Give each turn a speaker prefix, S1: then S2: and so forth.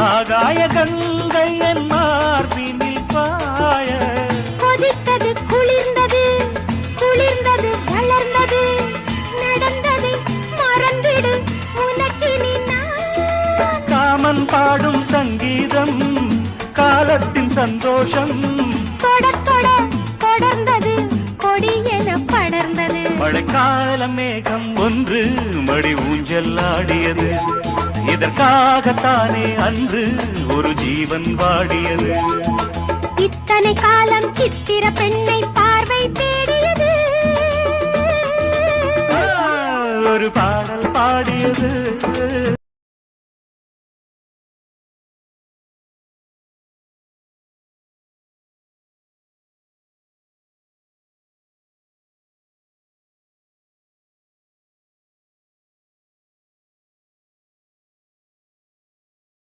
S1: ஆகாய கங்கை என் மார்பினில் பாய
S2: கொதித்தது குளிர்ந்தது குளிர்ந்தது வளர்ந்தது நடந்ததை மறந்திடு உனக்கினி நான்.
S1: காமன் பாடும் சங்கீதம் காலத்தின் சந்தோஷம்
S2: தொட தொட தொடர்ந்தது கொடியென படர்ந்தது.
S1: மழைக்கால மேகம் ஒன்று மடி ஊஞ்சல் ஆடியது இதற்காகத்தானே அன்று ஒரு ஜீவன் வாடியது.
S2: இத்தனை காலம் சித்திர பெண்ணை பார்வை தேடியது
S1: ஒரு பாடல் பாடியது.